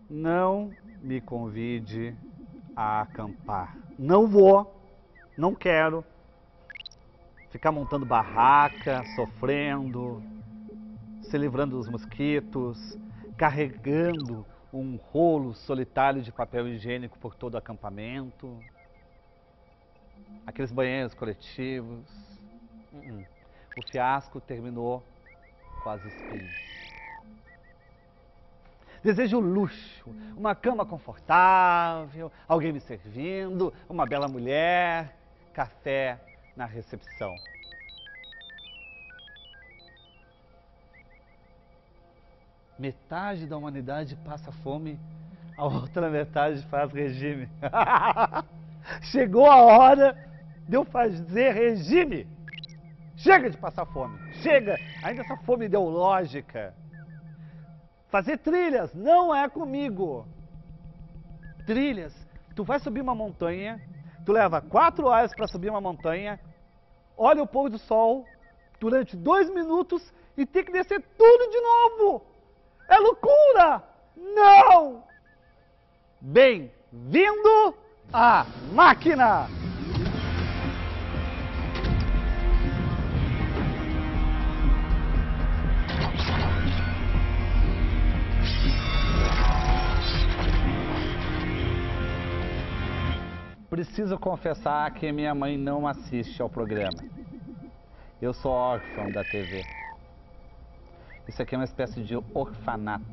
Não me convide a acampar. Não vou, não quero ficar montando barraca, sofrendo, se livrando dos mosquitos, carregando um rolo solitário de papel higiênico por todo o acampamento, aqueles banheiros coletivos. O fiasco terminou com as espinhas. Desejo luxo, uma cama confortável, alguém me servindo, uma bela mulher, café na recepção. Metade da humanidade passa fome, a outra metade faz regime. Chegou a hora de eu fazer regime. Chega de passar fome, chega, ainda essa fome ideológica. Fazer trilhas não é comigo. Trilhas, tu vai subir uma montanha, tu leva 4 horas para subir uma montanha, olha o pôr do sol durante 2 minutos e tem que descer tudo de novo. É loucura! Não! Bem-vindo à máquina! Preciso confessar que minha mãe não assiste ao programa. Eu sou órfão da TV. Isso aqui é uma espécie de orfanato.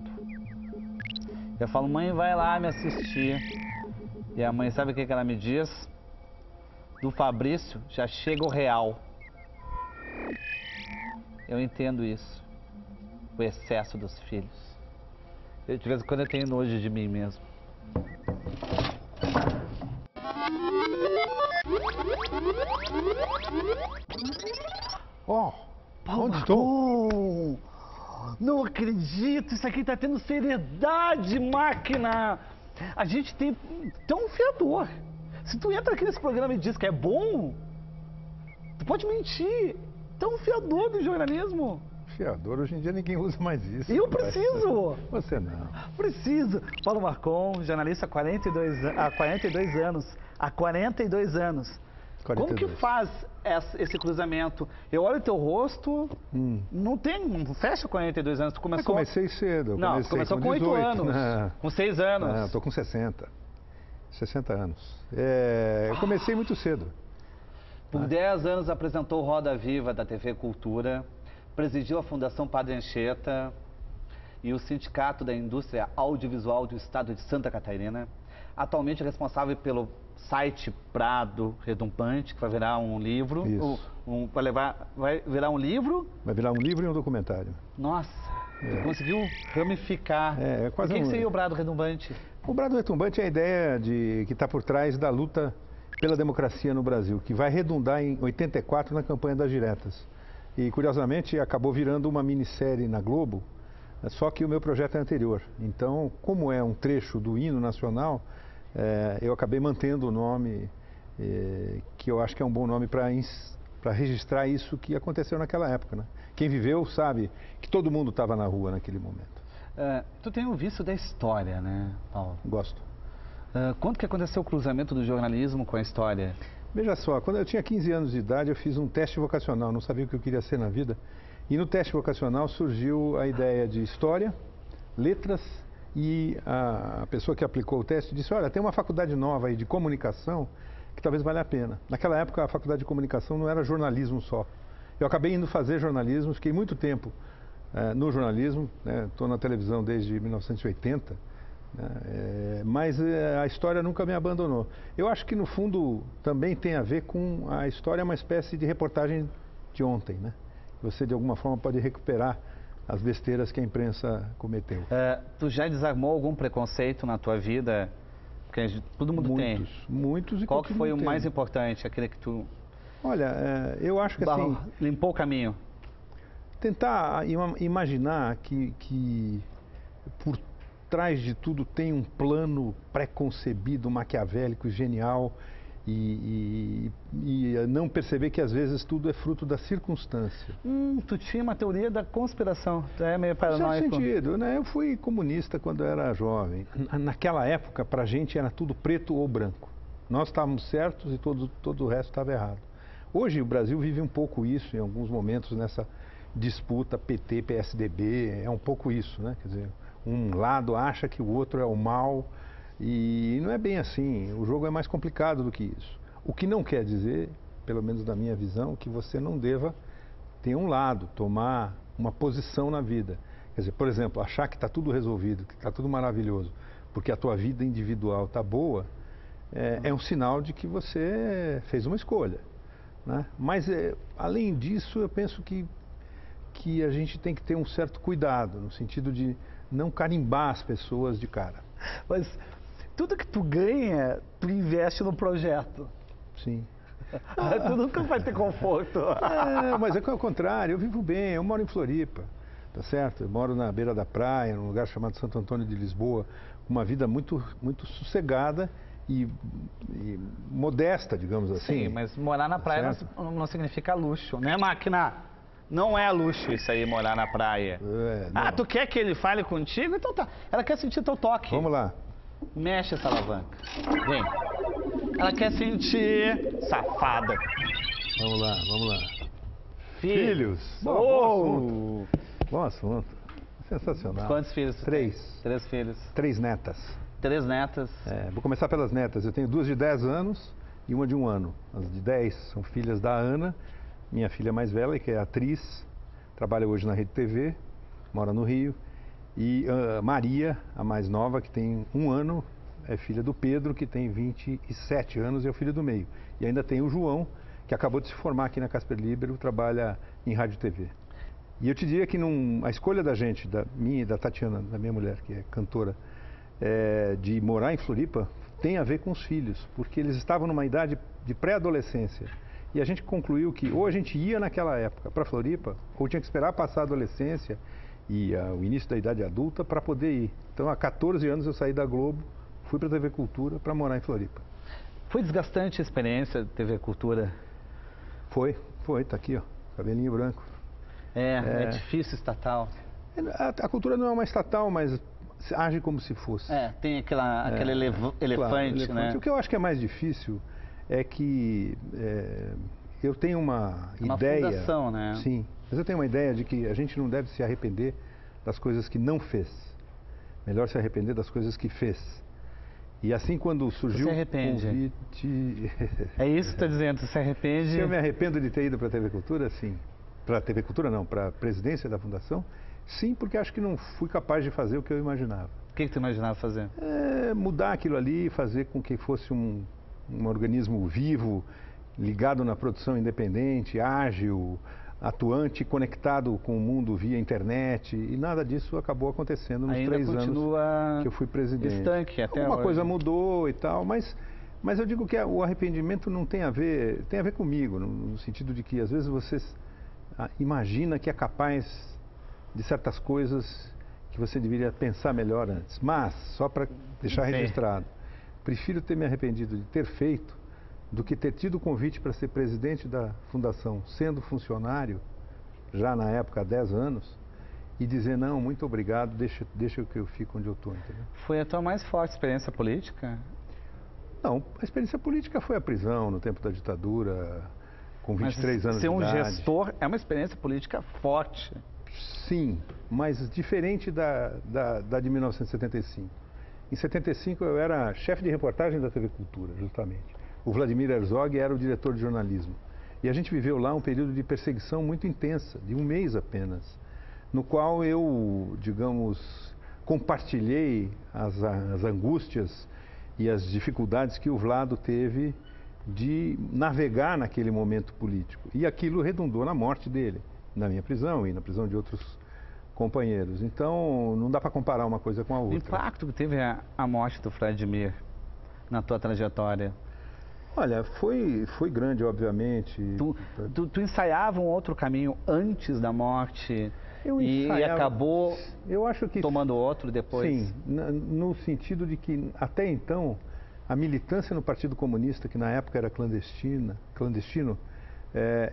Eu falo, mãe, vai lá me assistir. E a mãe, sabe o que ela me diz? Do Fabrício já chega o real. Eu entendo isso. O excesso dos filhos. De vez em quando eu tenho nojo de mim mesmo. Oh, onde estou? Não acredito, isso aqui tá tendo seriedade, máquina. A gente tem um fiador. Se tu entra aqui nesse programa e diz que é bom, tu pode mentir. Tu é um fiador do jornalismo. Fiador, hoje em dia ninguém usa mais isso. Eu preciso. Você não. Preciso. Paulo Marcon, jornalista há 42 anos. Há 42 anos. 42. Como que faz esse cruzamento? Eu olho o teu rosto, não fecha 42 anos. Tu começou... Eu comecei cedo. Não, começou com 8 anos, com 6 anos. Não, estou com 60 anos. Eu comecei muito cedo. Por 10 anos apresentou Roda Viva da TV Cultura, presidiu a Fundação Padre Anchieta e o Sindicato da Indústria Audiovisual do Estado de Santa Catarina. Atualmente responsável pelo site Prado Retumbante, que vai virar um livro. Isso. Vai virar um livro? Vai virar um livro e um documentário. Nossa, tu conseguiu ramificar. Quase o que seria o Prado Retumbante? O Prado Retumbante é a ideia que está por trás da luta pela democracia no Brasil, que vai redundar em 84 na campanha das diretas. E, curiosamente, acabou virando uma minissérie na Globo, só que o meu projeto é anterior. Então, como é um trecho do hino nacional, eu acabei mantendo o nome, que eu acho que é um bom nome para registrar isso que aconteceu naquela época, né? Quem viveu sabe que todo mundo estava na rua naquele momento. Tu tem o vício da história, né, Paulo? Gosto. Quando que aconteceu o cruzamento do jornalismo com a história? Veja só, quando eu tinha 15 anos de idade, eu fiz um teste vocacional, não sabia o que eu queria ser na vida. E no teste vocacional surgiu a ideia de história, letras, e a pessoa que aplicou o teste disse, olha, tem uma faculdade nova aí de comunicação que talvez valha a pena. Naquela época a faculdade de comunicação não era jornalismo só. Eu acabei indo fazer jornalismo, fiquei muito tempo no jornalismo, estou na televisão desde 1980, mas a história nunca me abandonou. Eu acho que no fundo também tem a ver com a história, é uma espécie de reportagem de ontem, né? Você de alguma forma pode recuperar as besteiras que a imprensa cometeu. Tu já desarmou algum preconceito na tua vida? Porque todo mundo tem. Muitos. E qual que foi o mais importante, aquele que tu... Olha, eu acho que assim... Limpou o caminho. Tentar imaginar que por trás de tudo tem um plano pré-concebido, maquiavélico, genial, e não perceber que às vezes tudo é fruto da circunstância. Tu tinha uma teoria da conspiração, tu é meio Em certo paranoico. sentido, né? Eu fui comunista quando eu era jovem. Naquela época, para a gente era tudo preto ou branco. Nós estávamos certos e todo o resto estava errado. Hoje o Brasil vive um pouco isso, em alguns momentos, nessa disputa PT-PSDB, é um pouco isso, né? Quer dizer, um lado acha que o outro é o mal, e não é bem assim, o jogo é mais complicado do que isso. O que não quer dizer, pelo menos na minha visão, que você não deva ter um lado, tomar uma posição na vida. Quer dizer, por exemplo, achar que está tudo resolvido, que está tudo maravilhoso, porque a tua vida individual está boa, é um sinal de que você fez uma escolha, né? Mas, além disso, eu penso que a gente tem que ter um certo cuidado, no sentido de não carimbar as pessoas de cara. Mas tudo que tu ganha, tu investe no projeto. Sim. Tu nunca vai ter conforto. Mas é que ao contrário, eu vivo bem, eu moro em Floripa, tá certo? Eu moro na beira da praia, num lugar chamado Santo Antônio de Lisboa, uma vida muito, muito sossegada e modesta, digamos assim. Sim, mas morar na praia não significa luxo, né, máquina? Não é luxo isso aí, morar na praia. Tu quer que ele fale contigo? Então tá. Ela quer sentir teu toque. Vamos lá. Mexe essa alavanca. Vem. Ela quer sentir safada. Vamos lá, vamos lá. Filhos. Bom assunto. Sensacional. Quantos filhos? 3. 3 filhos. 3 netas. 3 netas. Vou começar pelas netas. Eu tenho 2 de 10 anos e uma de 1 ano. As de 10 são filhas da Ana, minha filha mais velha, que é atriz, trabalha hoje na Rede TV, mora no Rio. E Maria, a mais nova, que tem 1 ano, é filha do Pedro, que tem 27 anos e é o filho do meio. E ainda tem o João, que acabou de se formar aqui na Casper Libero, trabalha em rádio e TV. E eu te diria que a escolha da gente, da minha e da Tatiana, da minha mulher, que é cantora, de morar em Floripa, tem a ver com os filhos, porque eles estavam numa idade de pré-adolescência. E a gente concluiu que ou a gente ia naquela época para Floripa, ou tinha que esperar passar a adolescência e o início da idade adulta para poder ir. Então, há 14 anos eu saí da Globo, fui para a TV Cultura para morar em Floripa. Foi desgastante a experiência de TV Cultura? Foi, tá aqui, ó, cabelinho branco. É difícil estatal. A Cultura não é uma estatal, mas age como se fosse. Tem aquele elefante, claro, né? O que eu acho que é mais difícil é que eu tenho uma ideia... Uma fundação, né? Sim, mas eu tenho uma ideia de que a gente não deve se arrepender das coisas que não fez. Melhor se arrepender das coisas que fez. E assim, quando surgiu o convite... É isso que você está dizendo, você se arrepende? Se eu me arrependo de ter ido para a TV Cultura, sim. Para a TV Cultura não, para a presidência da Fundação, sim, porque acho que não fui capaz de fazer o que eu imaginava. O que tu imaginava fazer? Mudar aquilo ali, fazer com que fosse um organismo vivo, ligado na produção independente, ágil, atuante, conectado com o mundo via internet, e nada disso acabou acontecendo nos 3 anos que eu fui presidente. Estanque até Alguma hoje. coisa mudou e tal, mas eu digo que o arrependimento não tem a ver comigo, no sentido de que às vezes você imagina que é capaz de certas coisas que você deveria pensar melhor antes. Mas, só para deixar registrado, prefiro ter me arrependido de ter feito do que ter tido o convite para ser presidente da fundação, sendo funcionário, já na época há 10 anos, e dizer, não, muito obrigado, deixa que eu fico onde eu estou, entendeu? Foi a tua mais forte experiência política? Não, a experiência política foi a prisão no tempo da ditadura, com 23 anos de idade. Ser um gestor é uma experiência política forte. Sim, mas diferente da de 1975. Em 75 eu era chefe de reportagem da TV Cultura, justamente. O Vladimir Herzog era o diretor de jornalismo. E a gente viveu lá um período de perseguição muito intensa, de 1 mês apenas, no qual eu, digamos, compartilhei as angústias e as dificuldades que o Vlado teve de navegar naquele momento político. E aquilo redundou na morte dele, na minha prisão e na prisão de outros companheiros. Então, não dá para comparar uma coisa com a outra. O impacto que teve a morte do Vladimir na tua trajetória? Olha, foi grande, obviamente. Tu ensaiava um outro caminho antes da morte e acabou eu acho que, tomando outro depois? Sim, no sentido de que até então a militância no Partido Comunista, que na época era clandestino,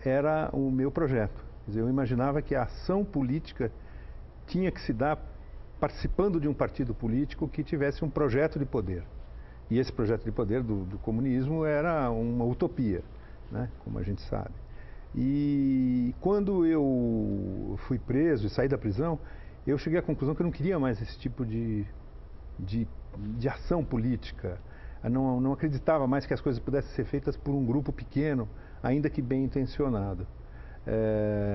era o meu projeto. Quer dizer, eu imaginava que a ação política tinha que se dar participando de um partido político que tivesse um projeto de poder. E esse projeto de poder do comunismo era uma utopia, né? Como a gente sabe. E quando eu fui preso e saí da prisão, eu cheguei à conclusão que eu não queria mais esse tipo de ação política. Eu não acreditava mais que as coisas pudessem ser feitas por um grupo pequeno, ainda que bem intencionado.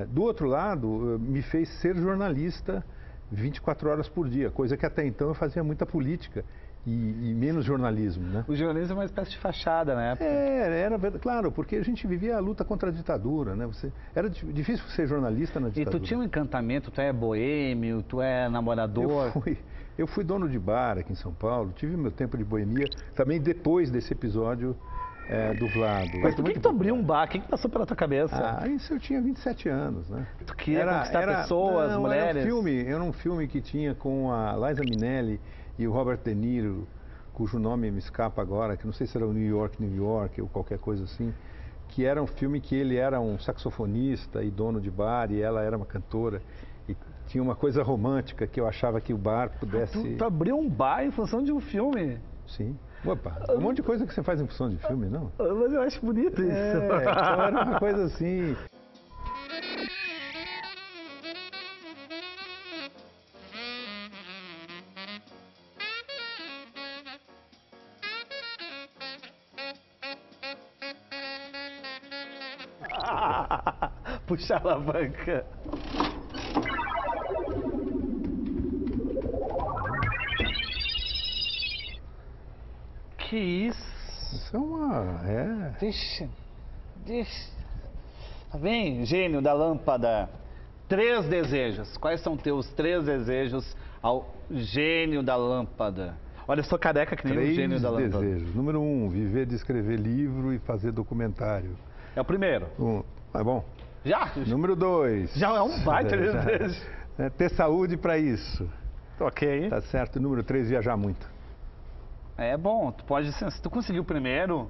Do outro lado, me fez ser jornalista 24 horas por dia, coisa que até então eu fazia muita política e menos jornalismo, né? O jornalismo é uma espécie de fachada, né? Era claro, porque a gente vivia a luta contra a ditadura, né? Era difícil ser jornalista na ditadura. E tu tinha um encantamento, tu é boêmio, tu é namorador? Eu fui dono de bar aqui em São Paulo, tive meu tempo de boemia, também depois desse episódio do Vlado. Mas por que tu abriu um bar? O que passou pela tua cabeça? Isso eu tinha 27 anos, né? Tu queria conquistar pessoas, mulheres? Era um filme que tinha com a Liza Minnelli e o Robert De Niro, cujo nome me escapa agora, que não sei se era o New York ou qualquer coisa assim, que era um filme que ele era um saxofonista e dono de bar e ela era uma cantora e tinha uma coisa romântica que eu achava que o bar pudesse... Tu abriu um bar em função de um filme? Sim. Opa, um monte de coisa que você faz em função de filme, não? Mas eu acho bonito isso. Então era uma coisa assim... Puxa a alavanca. Que isso? Isso é uma... Deixa. Tá bem, gênio da lâmpada. 3 desejos. Quais são teus 3 desejos ao gênio da lâmpada? Olha, eu sou careca que nem o gênio da lâmpada. 3 desejos. Número 1, viver de escrever livro e fazer documentário. É o primeiro. É bom. Já? Número 2. Já é um baita desejo. Ter saúde para isso. Ok. Tá certo. Número 3, viajar muito. É bom, tu pode, se tu conseguir o primeiro...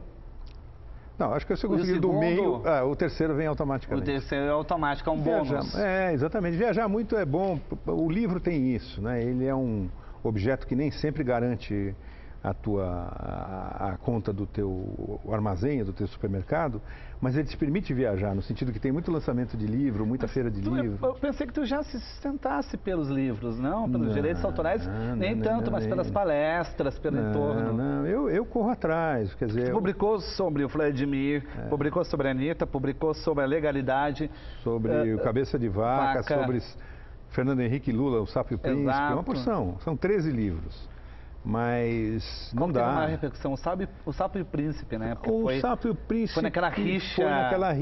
Não, acho que se eu conseguir do meio, o terceiro vem automaticamente. O terceiro é automático, é um bônus. Exatamente. Viajar muito é bom. O livro tem isso, né? Ele é um objeto que nem sempre garante a conta do teu armazém, do teu supermercado, mas ele te permite viajar, no sentido que tem muito lançamento de livro, muita feira de livro. Eu pensei que tu já se sustentasse pelos livros, não? Pelos direitos autorais, nem tanto, mas pelas palestras, pelo entorno. Não, eu corro atrás, quer dizer... Tu publicou sobre o Vladimir, publicou sobre a Anitta, publicou sobre a legalidade... Sobre o Cabeça de Vaca, sobre Fernando Henrique e Lula, o Sapo e o Príncipe, é uma porção, são 13 livros. Mas não dá. Uma repercussão, o Sapo e o Príncipe, né? O Sapo e o Príncipe foi naquela rixa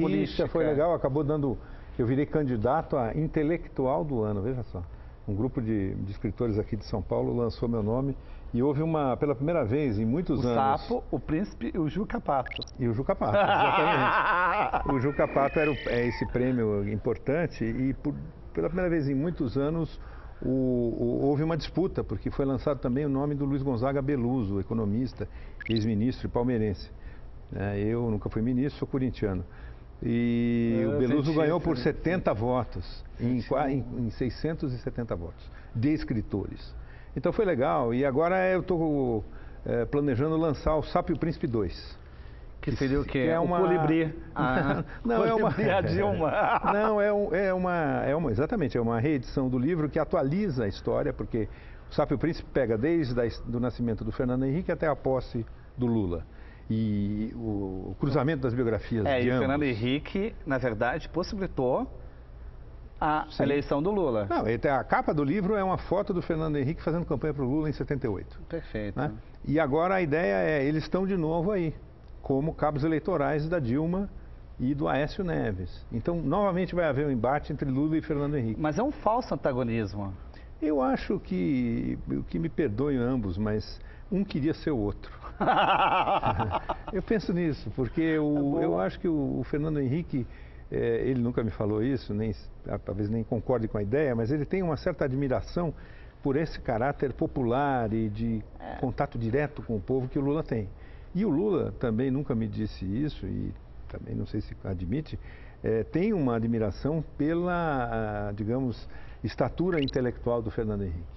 política. Foi legal, acabou dando... Eu virei candidato a intelectual do ano, veja só. Um grupo de escritores aqui de São Paulo lançou meu nome e houve pela primeira vez em muitos anos... O Sapo, o Príncipe e o Juca Pato. E o Juca Pato, exatamente. O Juca Pato é esse prêmio importante e pela primeira vez em muitos anos... houve uma disputa, porque foi lançado também o nome do Luiz Gonzaga Beluso, economista, ex-ministro e palmeirense. Eu nunca fui ministro, sou corintiano. E o Beluso ganhou por 70 votos, em 670 votos, de escritores. Então foi legal, e agora eu estou planejando lançar o Sapo e o Príncipe 2. Que seria o quê? É o colibri. Não, é uma... a Dilma. Não, exatamente, é uma reedição do livro que atualiza a história, porque o Sapo e o Príncipe pega desde o nascimento do Fernando Henrique até a posse do Lula. E o cruzamento das biografias de ambos. E o Fernando Henrique, na verdade, possibilitou a eleição do Lula. Não, a capa do livro é uma foto do Fernando Henrique fazendo campanha para o Lula em 78. Perfeito. Né? E agora a ideia eles estão de novo aí, como cabos eleitorais da Dilma e do Aécio Neves. Então, novamente vai haver um embate entre Lula e Fernando Henrique. Mas é um falso antagonismo. Eu acho que me perdoem ambos, mas um queria ser o outro. Eu penso nisso, porque eu acho que o Fernando Henrique, ele nunca me falou isso, talvez nem concorde com a ideia, mas ele tem uma certa admiração por esse caráter popular e de contato direto com o povo que o Lula tem. E o Lula também nunca me disse isso, e também não sei se admite, tem uma admiração pela, digamos, estatura intelectual do Fernando Henrique.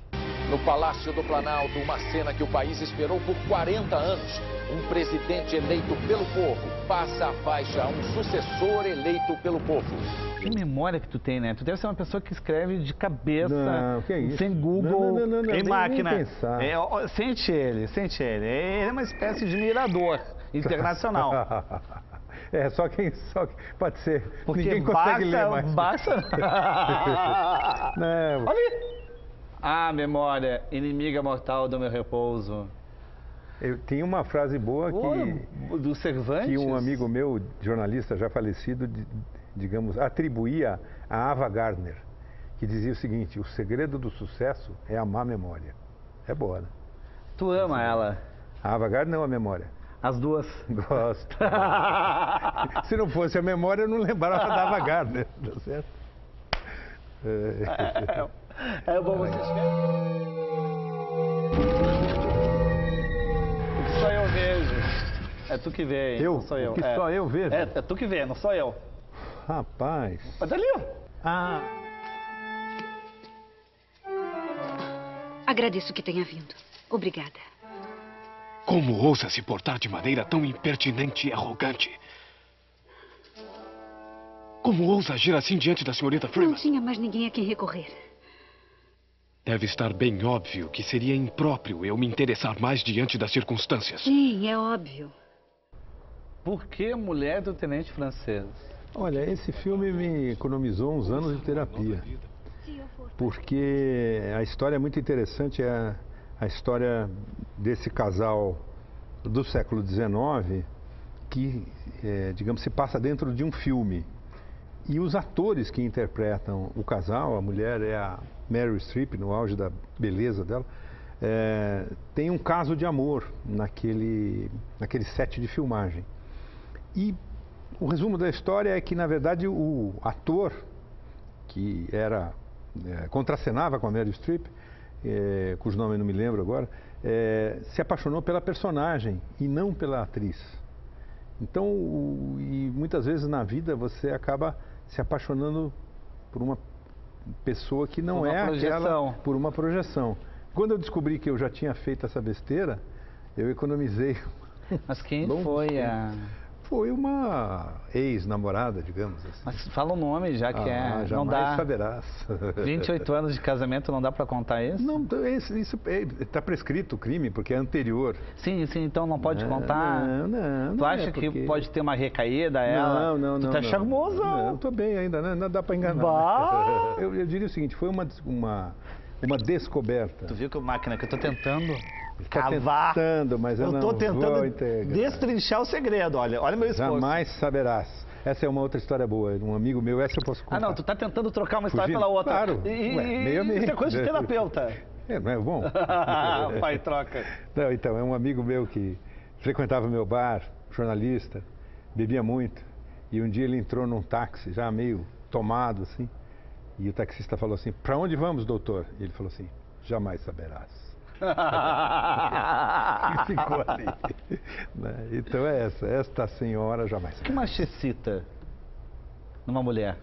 No Palácio do Planalto, uma cena que o país esperou por 40 anos. Um presidente eleito pelo povo passa a faixa a um sucessor eleito pelo povo. Que memória que tu tem, né? Tu deve ser uma pessoa que escreve de cabeça, Não, que é isso? sem Google, Não, em máquina. Nem pensar. Sente ele, sente ele. Ele é uma espécie de mirador internacional. Só quem pode ser. Porque ninguém consegue ler mais. Basta. Não. Olha aí. Ah, memória, inimiga mortal do meu repouso. Tem uma frase boa do Cervantes? Que um amigo meu, jornalista já falecido, digamos, atribuía a Ava Gardner, que dizia o seguinte: o segredo do sucesso é a má memória. É boa, né? Tu ama ela? A Ava Gardner ou a memória? As duas. Gosto. Se não fosse a memória, eu não lembrava da Ava Gardner, tá certo? É bom vocês O que só eu vejo. É tu que vê, eu? Não sou eu. O que só eu vejo? É tu que vê, não sou eu. Rapaz. Olha ali, ó. Ah. Agradeço que tenha vindo. Obrigada. Como ousa se portar de maneira tão impertinente e arrogante? Como ousa agir assim diante da senhorita Freeman? Não tinha mais ninguém a quem recorrer. Deve estar bem óbvio que seria impróprio eu me interessar mais diante das circunstâncias. Sim, é óbvio. Por que Mulher do Tenente Francês? Olha, esse filme me economizou uns anos de terapia. Porque a história é muito interessante, é a história desse casal do século XIX que, digamos, se passa dentro de um filme. E os atores que interpretam o casal, a mulher é a Meryl Streep, no auge da beleza dela, tem um caso de amor naquele set de filmagem. E o resumo da história é que, na verdade, o ator que contracenava com a Meryl Streep, cujo nome eu não me lembro agora, se apaixonou pela personagem e não pela atriz. Então, e muitas vezes na vida você acaba se apaixonando por uma pessoa que não é aquela, por uma projeção. Quando eu descobri que eu já tinha feito essa besteira, eu economizei. Mas quem foi a... Foi uma ex-namorada, digamos assim. Mas fala o nome, já que jamais não dá... saberás. 28 anos de casamento, não dá pra contar isso? Não, isso está prescrito o crime, porque é anterior. Sim, então não pode contar? Não. Tu acha que pode ter uma recaída ela? Não. Tu tá charmoso. Não, tô bem ainda, não dá pra enganar. Eu diria o seguinte, foi uma descoberta. Tu viu que máquina que eu tô tentando... cavar. Mas eu tô não tentando vou integrar. destrinchar o segredo, olha meu esforço. Jamais saberás. Essa é uma outra história boa. Um amigo meu, essa eu posso contar. Ah, não, tu tá tentando trocar uma história pela outra. Claro. Meio a meio. Isso é coisa de terapeuta. Não é bom? Pai, troca. Não, então, é um amigo meu que frequentava meu bar, jornalista, bebia muito. E um dia ele entrou num táxi, já meio tomado, assim. E o taxista falou assim: "Pra onde vamos, doutor?" E ele falou assim: "Jamais saberás." E ficou ali. Então é esta senhora jamais. O que mais te excita numa mulher?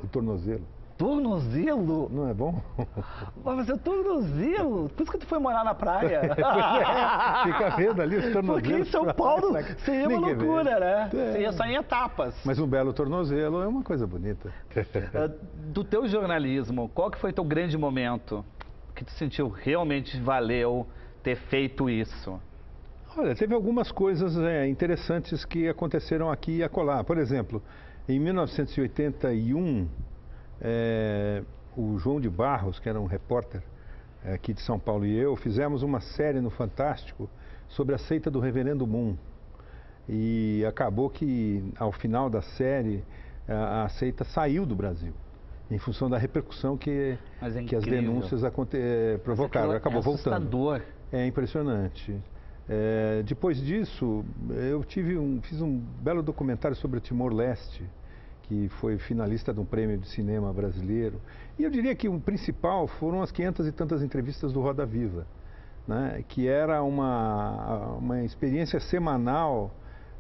O tornozelo. Tornozelo? Não é bom? Mas é tornozelo? Por isso que tu foi morar na praia. Fica vendo ali os tornozelos. Porque em São Paulo seria uma loucura, né? Seria só em etapas. Mas um belo tornozelo é uma coisa bonita. Do teu jornalismo, qual que foi teu grande momento que tu sentiu realmente valeu ter feito isso? Olha, teve algumas coisas interessantes que aconteceram aqui e acolá. Por exemplo, em 1981, o João de Barros, que era um repórter aqui de São Paulo, e eu fizemos uma série no Fantástico sobre a seita do Reverendo Moon. E acabou que, ao final da série, a seita saiu do Brasil, em função da repercussão que as denúncias provocaram. Acabou voltando. É impressionante. Depois disso, eu fiz um belo documentário sobre o Timor-Leste, que foi finalista de um prêmio de cinema brasileiro. E eu diria que o principal foram as 500 e tantas entrevistas do Roda Viva, né, que era uma experiência semanal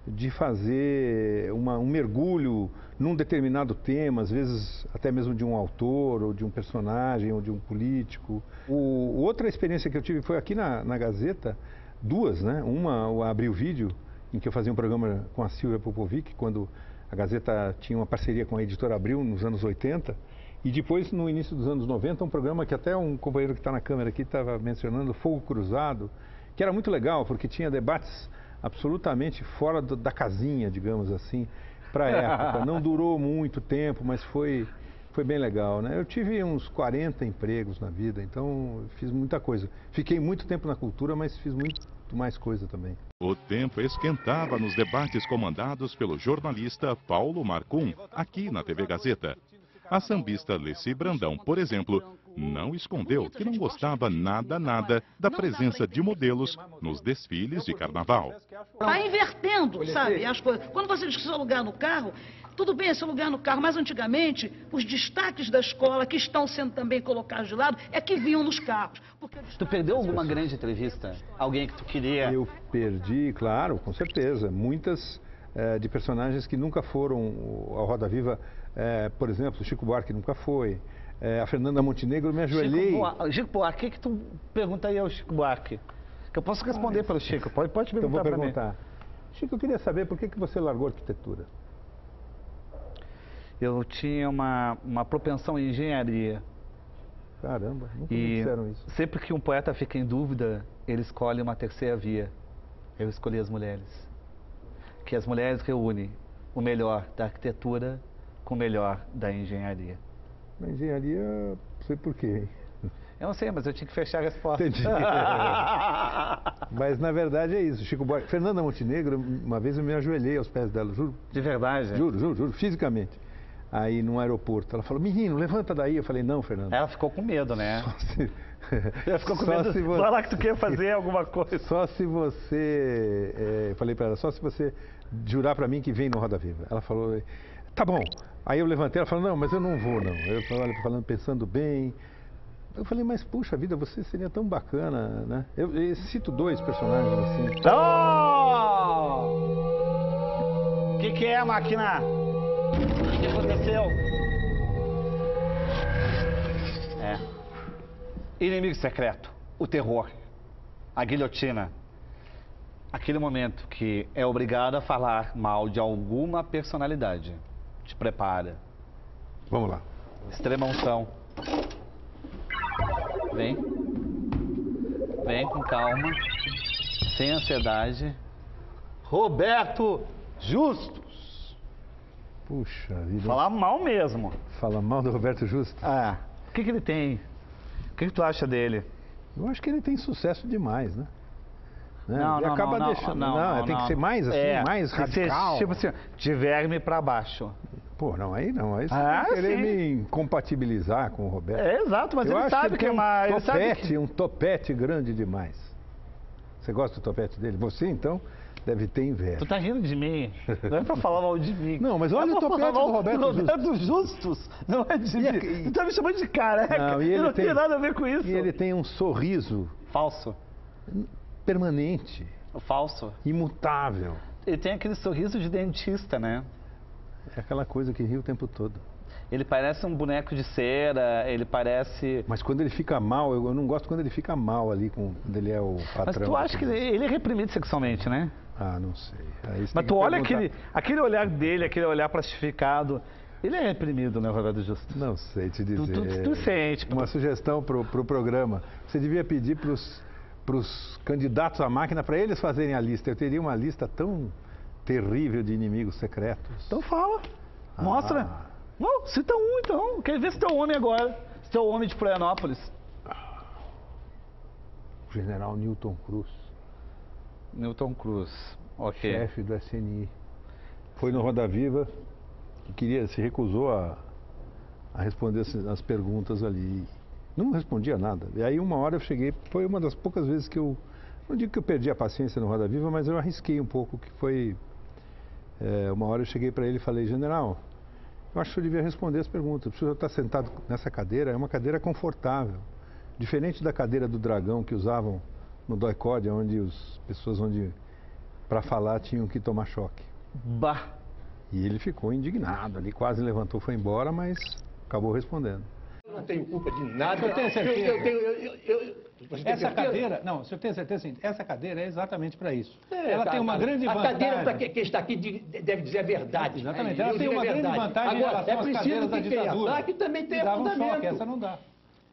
de fazer um mergulho num determinado tema, às vezes até mesmo de um autor, ou de um personagem, ou de um político. Outra experiência que eu tive foi aqui na Gazeta, duas, né? Uma, o Abril Vídeo, em que eu fazia um programa com a Silvia Popovic, quando a Gazeta tinha uma parceria com a Editora Abril nos anos 80, e depois, no início dos anos 90, um programa que até um companheiro que está na câmera aqui estava mencionando, Fogo Cruzado, que era muito legal, porque tinha debates absolutamente fora da casinha, digamos assim, para a época. Não durou muito tempo, mas foi bem legal, né? Eu tive uns 40 empregos na vida, então fiz muita coisa. Fiquei muito tempo na cultura, mas fiz muito mais coisa também. O tempo esquentava nos debates comandados pelo jornalista Paulo Marcum, aqui na TV Gazeta. A sambista Leci Brandão, por exemplo, não escondeu que não gostava nada da presença de modelos nos desfiles de carnaval. Está invertendo, sabe, as coisas. Quando você diz que seu lugar no carro, tudo bem, seu lugar no carro, mas antigamente os destaques da escola, que estão sendo também colocados de lado, é que vinham nos carros. Tu perdeu alguma grande entrevista? Alguém que tu queria? Eu perdi, claro, com certeza. Muitas de personagens que nunca foram ao Roda Viva. Por exemplo, o Chico Buarque nunca foi. A Fernanda Montenegro, eu me ajoelhei. Chico Buarque, o que tu pergunta aí ao Chico Buarque? Que eu posso responder pelo Chico, pode perguntar para mim. Então vou perguntar. Chico, eu queria saber por que você largou a arquitetura? Eu tinha uma propensão em engenharia. Caramba, nunca me disseram isso. Sempre que um poeta fica em dúvida, ele escolhe uma terceira via. Eu escolhi as mulheres. Que as mulheres reúnem o melhor da arquitetura com o melhor da engenharia. Na engenharia, não sei por quê. Eu não sei, mas eu tinha que fechar a resposta. Entendi. Mas na verdade é isso. Chico Buarque. Fernanda Montenegro, uma vez eu me ajoelhei aos pés dela, juro. De verdade? Juro, fisicamente. Aí no aeroporto, ela falou, menino, levanta daí. Eu falei, não, Fernanda. Ela ficou com medo, né? Ela ficou com só medo. Se você... Vai lá que tu quer fazer alguma coisa. Só se você... eu falei para ela, só se você jurar para mim que vem no Roda Viva. Ela falou, tá bom. Aí eu levantei, ela falou, não, mas eu não vou, não. Eu falando, pensando bem. Eu falei, mas puxa vida, você seria tão bacana, né? Eu cito dois personagens assim. O que é, máquina? O que aconteceu? Inimigo secreto, o terror, a guilhotina. Aquele momento que é obrigado a falar mal de alguma personalidade. Te prepara. Vamos lá. Extrema unção. Vem. Vem com calma. Sem ansiedade. Roberto Justus. Puxa vida. Falar mal mesmo. Fala mal do Roberto Justus? Ah, o que ele tem? O que tu acha dele? Eu acho que ele tem sucesso demais, né? Não, ele acaba deixando. Não, tem que ser mais assim, mais radical. Ser, tipo assim, de verme pra baixo. Pô, não, aí você vai querer me compatibilizar com o Roberto. Exato, mas eu ele sabe que é mais... Um topete grande demais. Você gosta do topete dele? Você, então, deve ter inveja. Tu tá rindo de mim. Não é pra falar mal de mim. Não, mas olha o topete do Roberto Justus. Não é de mim. Tu tá me chamando de careca. Não, eu não tenho nada a ver com isso. E ele tem um sorriso... Falso. Permanente. Falso. Imutável. Ele tem aquele sorriso de dentista, né? É aquela coisa que ri o tempo todo. Ele parece um boneco de cera, ele parece... Mas quando ele fica mal, eu não gosto quando ele fica mal ali, quando ele é o patrão. Mas tu acha que ele é reprimido sexualmente, né? Ah, não sei. Mas tu olha aquele olhar dele, aquele olhar plastificado, ele é reprimido, né, Roberto Justus? Não sei te dizer. Tu sente. Uma sugestão pro programa. Você devia pedir pros candidatos à máquina para eles fazerem a lista. Eu teria uma lista tão terrível de inimigos secretos. Então fala. Mostra. Não, cita um então. Quer ver se tem um homem agora. Se tem um homem de Florianópolis. O general Newton Cruz. Newton Cruz. Ok. Chefe do SNI. Foi no Roda Viva e se recusou a responder as perguntas ali. Não respondia nada. E aí uma hora eu cheguei, foi uma das poucas vezes que eu, não digo que eu perdi a paciência no Roda Viva, mas eu arrisquei um pouco, que foi, uma hora eu cheguei para ele e falei, general, eu acho que o senhor devia responder as perguntas. O senhor está sentado nessa cadeira, é uma cadeira confortável, diferente da cadeira do dragão que usavam no DOI-CODE, onde as pessoas, para falar, tinham que tomar choque. Bah! E ele ficou indignado ali, quase levantou, foi embora, mas acabou respondendo. Eu não tenho culpa de nada. Eu tenho certeza. Você tem Essa certeza? cadeira, não, se eu tenho certeza, assim, essa cadeira é exatamente para isso. Ela tem uma grande vantagem. A cadeira para quem está aqui deve dizer a verdade. Exatamente, ela tem uma grande vantagem em relação às cadeiras da ditadura. Que também tem dava um fundamento. choque, essa não dá.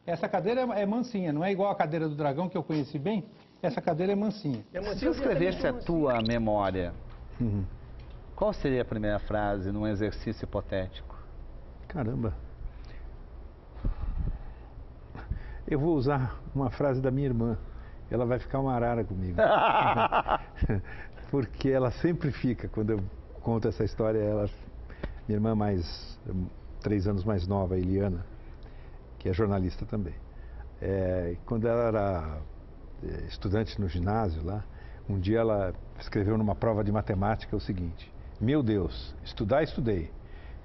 Essa cadeira é mansinha, não é igual a cadeira do dragão que eu conheci bem. Essa cadeira é mansinha. Se eu escrevesse a tua memória, qual seria a primeira frase num exercício hipotético? Caramba. Eu vou usar uma frase da minha irmã. Ela vai ficar uma arara comigo. Porque ela sempre fica, quando eu conto essa história, minha irmã 3 anos mais nova, Eliana, que é jornalista também. Quando ela era estudante no ginásio lá, um dia ela escreveu numa prova de matemática o seguinte: meu Deus, estudar, estudei,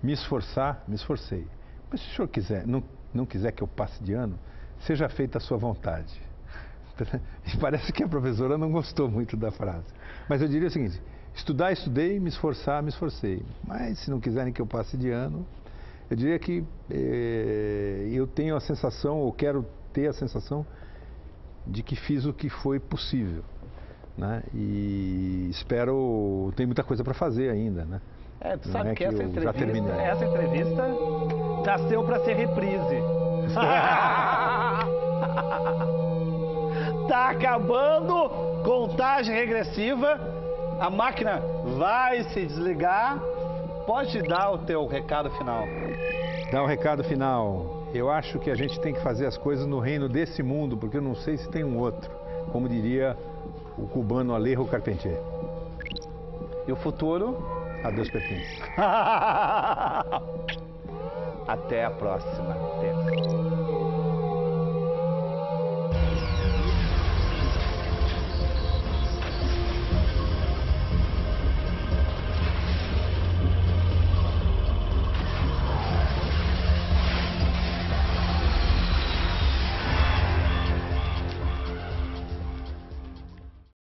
me esforçar, me esforcei. Mas se o senhor quiser, não quiser que eu passe de ano, seja feita a sua vontade. E parece que a professora não gostou muito da frase. Mas eu diria o seguinte: estudar, estudei, me esforçar, me esforcei. Mas se não quiserem que eu passe de ano, eu diria que eu tenho a sensação, ou quero ter a sensação, de que fiz o que foi possível, né? E espero, tem muita coisa para fazer ainda, né? Tu sabe que eu já terminei. essa entrevista nasceu para ser reprise. Tá acabando, contagem regressiva, a máquina vai se desligar. Pode dar o teu recado final. Dá o recado final. Eu acho que a gente tem que fazer as coisas no reino desse mundo, porque eu não sei se tem um outro, como diria o cubano Alejo Carpentier. E o futuro? A Deus pertence. Até a próxima terça.